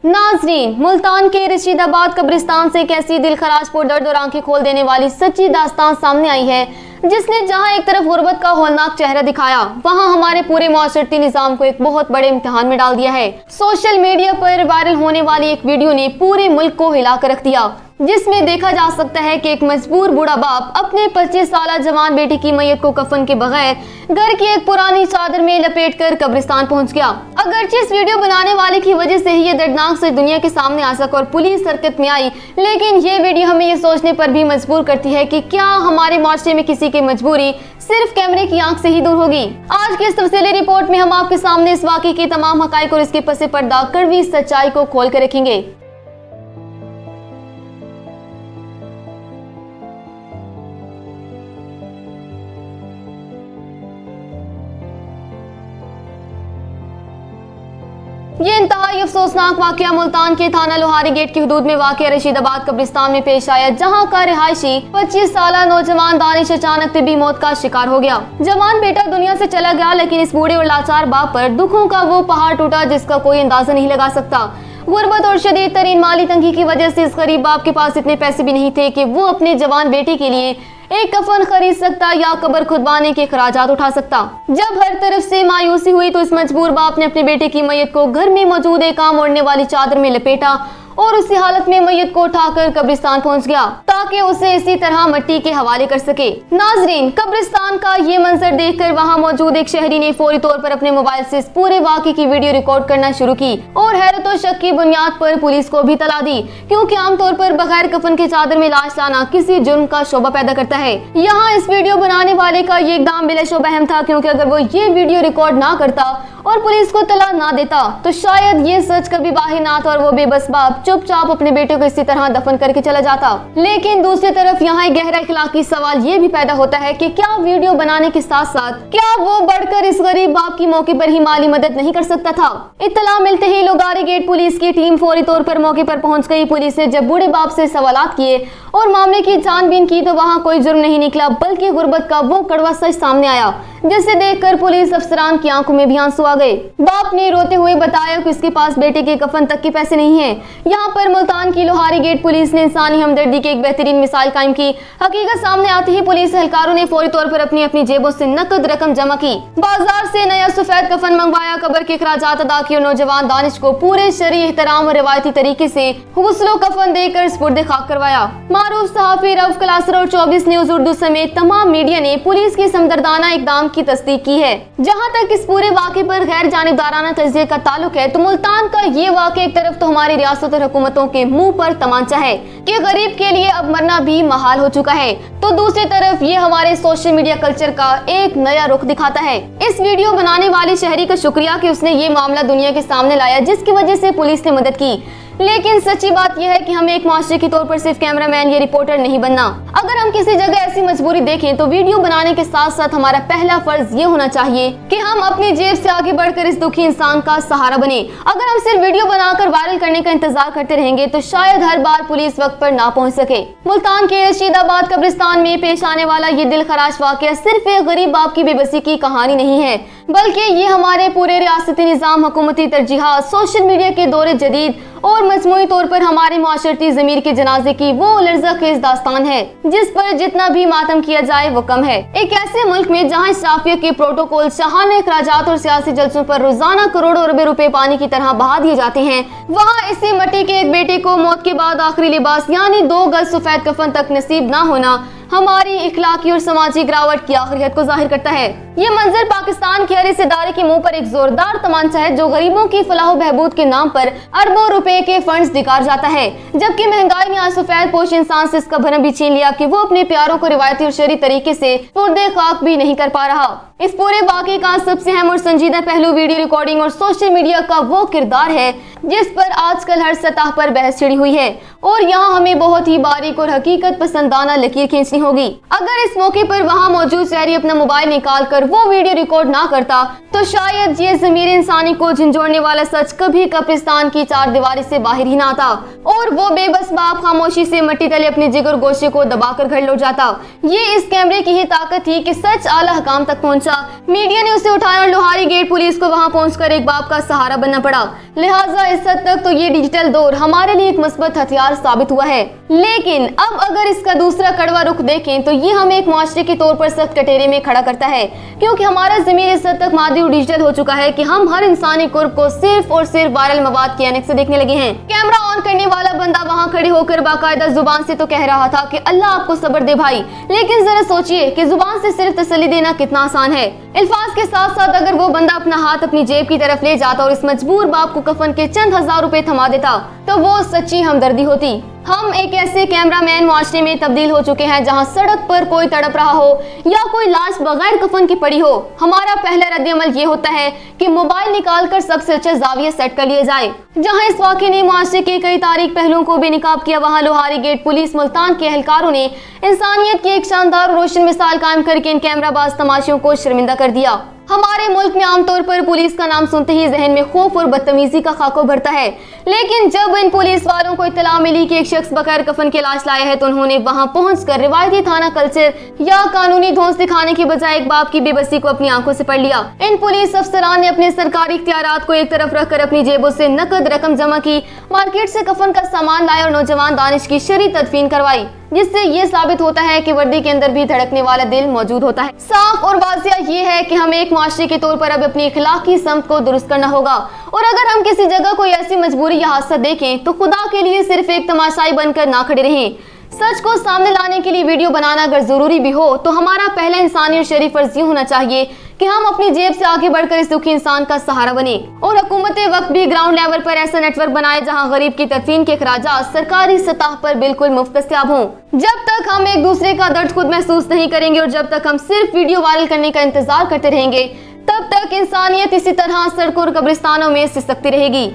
नाजरीन, मुल्तान के रशीदाबाद कब्रिस्तान से एक ऐसी दिलखराश पुरदर्द और आंखें खोल देने वाली सच्ची दास्तान सामने आई है जिसने जहां एक तरफ गुर्बत का होलनाक चेहरा दिखाया, वहां हमारे पूरे मुआशरती निजाम को एक बहुत बड़े इम्तिहान में डाल दिया है। सोशल मीडिया पर वायरल होने वाली एक वीडियो ने पूरे मुल्क को हिला कर रख दिया, जिसमें देखा जा सकता है कि एक मजबूर बूढ़ा बाप अपने 25 साला जवान बेटी की मैयत को कफन के बगैर घर की एक पुरानी चादर में लपेटकर कब्रिस्तान पहुंच गया। अगरचे इस वीडियो बनाने वाले की वजह से ही ये दर्दनाक सच दुनिया के सामने आ सका और पुलिस हरकत में आई, लेकिन ये वीडियो हमें ये सोचने पर भी मजबूर करती है कि क्या हमारे माशरे में किसी की मजबूरी सिर्फ कैमरे की आंख से ही दूर होगी। आज की इस तफसीली रिपोर्ट में हम आपके सामने इस वाक़े की तमाम हकाइक और इसके पसे पर्दा कड़वी सच्चाई को खोल कर रखेंगे। ये इंतहाई अफसोसनाक वाकया मुल्तान के थाना लोहारी गेट की हदूद में वाक़या रशीदाबाद कब्रिस्तान में पेश आया, जहां का रिहायशी 25 साला नौजवान दानिश अचानक तिब्बी मौत का शिकार हो गया। जवान बेटा दुनिया से चला गया, लेकिन इस बूढ़े और लाचार बाप पर दुखों का वो पहाड़ टूटा जिसका कोई अंदाजा नहीं लगा सकता। गुर्बत और शदीद तरीन माली तंगी की वजह से इस गरीब बाप के पास इतने पैसे भी नहीं थे कि वो अपने जवान बेटे के लिए एक कफन खरीद सकता या कब्र खुदवाने के खराजात उठा सकता। जब हर तरफ से मायूसी हुई तो इस मजबूर बाप ने अपने बेटे की मैयत को घर में मौजूद एक काम ओढ़ने वाली चादर में लपेटा और उसी हालत में मैयत को उठाकर कब्रिस्तान पहुंच गया ताकि उसे इसी तरह मिट्टी के हवाले कर सके। नाजरीन, कब्रिस्तान का ये मंजर देखकर वहां मौजूद एक शहरी ने फौरी तौर पर अपने मोबाइल से इस पूरे वाक़े की वीडियो रिकॉर्ड करना शुरू की और हैरत और शक की बुनियाद पर पुलिस को भी तला दी, क्योंकि आमतौर पर बगैर कफन के चादर में लाश लाना किसी जुर्म का शोभा पैदा करता है। यहाँ इस वीडियो बनाने वाले का ये इक़दाम बिलाशुबा अहम था, क्योंकि अगर वो ये वीडियो रिकॉर्ड ना करता और पुलिस को तला ना देता तो शायद ये सच कभी बाहर ना आता और वो बेबस बाप चुपचाप अपने बेटे को इसी तरह दफन करके चला जाता। लेकिन दूसरी तरफ यहाँ एक गहरा इखलाकी सवाल ये भी पैदा होता है कि क्या वीडियो बनाने के साथ साथ क्या वो बढ़कर इस गरीब बाप की मौके पर ही माली मदद नहीं कर सकता था। इत्तला मिलते ही लोहारी गेट पुलिस की टीम फौरी तौर पर मौके पर पहुंच गई। पुलिस ने जब बूढ़े बाप से सवालात किए और मामले की छानबीन की तो वहाँ कोई जुर्म नहीं निकला, बल्कि गुर्बत का वो कड़वा सच सामने आया, जिसे देखकर पुलिस अफसरान की आंखों में भी आंसू आ गए। बाप ने रोते हुए बताया कि उसके पास बेटे के कफन तक के पैसे नहीं हैं। यहाँ पर मुल्तान की लोहारी गेट पुलिस ने इंसानी हमदर्दी की एक बेहतरीन मिसाल कायम की। हकीकत सामने आते ही पुलिस एहलकारों ने फौरी तौर पर अपनी अपनी जेबों से नकद रकम जमा की, बाजार से नया सफेद कफन मंगवाया, कब्र के खराजात अदा किए और नौजवान दानिश को पूरे शरई एहतराम और रिवायती तरीके से गुस्लो कफन देकर स्पुर्दे खाक करवाया। मारूफ सहाफी रऊफ क्लासर और 24 न्यूज उर्दू समेत तमाम मीडिया ने पुलिस के समदर्दाना इकदाम की तस्दीक की है। जहां तक इस पूरे वाक़े पर गैर जानिबदाराना तज्ज़िये का ताल्लुक है तो मुल्तान का ये वाक़या एक तरफ तो हमारी रियासत और हुकूमतों के मुंह पर तमांचा है कि गरीब के लिए अब मरना भी महाल हो चुका है, तो दूसरी तरफ ये हमारे सोशल मीडिया कल्चर का एक नया रुख दिखाता है। इस वीडियो बनाने वाले शहरी का शुक्रिया कि उसने ये मामला दुनिया के सामने लाया, जिसकी वजह से पुलिस ने मदद की। लेकिन सच्ची बात यह है कि हमें एक माशरे के तौर पर सिर्फ कैमरामैन या रिपोर्टर नहीं बनना। अगर हम किसी जगह ऐसी मजबूरी देखें तो वीडियो बनाने के साथ साथ हमारा पहला फर्ज ये होना चाहिए कि हम अपनी जेब से आगे बढ़कर इस दुखी इंसान का सहारा बने। अगर हम सिर्फ वीडियो बनाकर वायरल करने का इंतजार करते रहेंगे तो शायद हर बार पुलिस वक्त पर ना पहुंच सके। मुल्तान के रशीदाबाद कब्रिस्तान में पेश आने वाला ये दिलखराश वाकया सिर्फ एक गरीब बाप की बेबसी की कहानी नहीं है, बल्कि ये हमारे पूरे रियासती निजाम, हुकूमती तरजीहात, सोशल मीडिया के दौरे जदीद और मजमूई तौर पर हमारे माशरती ज़मीर के जनाजे की वो लर्ज़ाखेज़ दास्तान है जिस पर जितना भी मातम किया जाए वो कम है। एक ऐसे मुल्क में जहाँ इस्राफियत के प्रोटोकॉल, शाहाना अखराजात और सियासी जलसों पर रोजाना करोड़ों अरबे रुपए पानी की तरह बहा दिए जाते हैं, वहाँ इसी मट्टी के एक बेटे को मौत के बाद आखिरी लिबास यानी 2 गज सफेद कफन तक नसीब ना होना हमारी इखलाकी और समाजी गिरावट की आखिरियत को जाहिर करता है। ये मंजर पाकिस्तान के हर इस इदारे के मुंह पर एक जोरदार तमांचा है जो गरीबों की फलाह बहबूद के नाम पर अरबों रुपए के फंड्स दिकार जाता है, जबकि महंगाई ने आज सफेद पोश इंसान से इसका भरम भी छीन लिया कि वो अपने प्यारों को रिवायती और शरई तरीके से पुर्दे खाक भी नहीं कर पा रहा। इस पूरे वाक़े का सबसे अहम और संजीदा पहलू वीडियो रिकॉर्डिंग और सोशल मीडिया का वो किरदार है जिस पर आजकल हर सतह पर बहस छिड़ी हुई है और यहाँ हमें बहुत ही बारीक और हकीकत पसंदाना लकीर खींचनी होगी। अगर इस मौके पर वहाँ मौजूद शहरी अपना मोबाइल निकाल कर वो वीडियो रिकॉर्ड ना करता तो शायद ये ज़मीर इंसानी को झंझोड़ने वाला सच कभी कब्रिस्तान की चार दीवारी से बाहर ही ना आता और वो बेबस बाप खामोशी से मट्टी तले अपने जिगर गोशे को दबाकर घर लौट जाता। ये इस कैमरे की ही ताकत थी कि सच आला हकाम तक पहुंचा। मीडिया ने उसे उठाया और लोहारी गेट पुलिस को वहां पहुंचकर एक बाप का सहारा बनना पड़ा। लिहाजा इस हद तक तो ये डिजिटल दौर हमारे लिए एक मस्बत हथियार साबित हुआ है। लेकिन अब अगर इसका दूसरा कड़वा रुख देखें तो ये हमें एक मुआशरे के तौर पर सख्त कटोरे में खड़ा करता है, क्योंकि हमारा ज़मीर इस हद तक मादी और डिजिटल हो चुका है कि हम हर इंसानी कुर्ब को सिर्फ और सिर्फ वायरल मवाद की ऐनक से देखने लगे हैं। कैमरा ऑन करने वाला बंदा वहाँ खड़े होकर बाकायदा जुबान से तो कह रहा था कि अल्लाह आपको सब्र दे भाई, लेकिन जरा सोचिए कि जुबान से सिर्फ तसल्ली देना कितना आसान है। अल्फाज के साथ साथ अगर वो बंदा अपना हाथ अपनी जेब की तरफ ले जाता और इस मजबूर बाप को कफन के चंद हजार रुपए थमा देता तो वो सच्ची हमदर्दी होती। हम एक ऐसे कैमरामैन मुआशरे में तब्दील हो चुके हैं जहां सड़क पर कोई तड़प रहा हो या कोई लाश बगैर कफन की पड़ी हो, हमारा पहला रद्द-ए-अमल ये होता है कि मोबाइल निकालकर सबसे अच्छे जाविये सेट कर लिए जाए। जहां इस वाक़े ने मुआशरे के कई तारीख पहलुओं को बेनकाब किया, वहां लोहारी गेट पुलिस मुल्तान के एहलकारों ने इंसानियत की एक शानदार रोशन मिसाल कायम करके इन कैमराबाज तमाशियों को शर्मिंदा कर दिया। हमारे मुल्क में आमतौर पर पुलिस का नाम सुनते ही जहन में खौफ और बदतमीजी का खाका भरता है, लेकिन जब इन पुलिस वालों को इत्तला मिली कि एक शख्स बगैर कफन के लाश लाया है तो उन्होंने वहां पहुंचकर रिवायती थाना कल्चर या कानूनी धौंस दिखाने के बजाय एक बाप की बेबसी को अपनी आंखों से पढ़ लिया। इन पुलिस अफसरान ने अपने सरकारी इख्तियारात को एक तरफ रखकर अपनी जेबों से नकद रकम जमा की, मार्केट से कफन का सामान लाया और नौजवान दानिश की शरी तदफीन करवाई, जिससे ये साबित होता है कि वर्दी के अंदर भी धड़कने वाला दिल मौजूद होता है। साफ और वाज़िया ये है कि हमें एक मुआशरे के तौर पर अब अपनी इखलाकी समत को दुरुस्त करना होगा, और अगर हम किसी जगह कोई ऐसी मजबूरी या हादसा देखें तो खुदा के लिए सिर्फ एक तमाशाई बनकर ना खड़े रहें। सच को सामने लाने के लिए वीडियो बनाना अगर जरूरी भी हो तो हमारा पहला इंसानी और शरीफ फर्ज ये होना चाहिए कि हम अपनी जेब से आगे बढ़कर इस दुखी इंसान का सहारा बने, और हुकूमत वक्त भी ग्राउंड लेवल पर ऐसा नेटवर्क बनाए जहां गरीब की तदफीन के खर्चात सरकारी सतह पर बिल्कुल मुफ्त दस्तयाब हों। जब तक हम एक दूसरे का दर्द खुद महसूस नहीं करेंगे और जब तक हम सिर्फ वीडियो वायरल करने का इंतजार करते रहेंगे, तब तक इंसानियत इसी तरह सड़कों और कब्रिस्तानों में सिसकती रहेगी।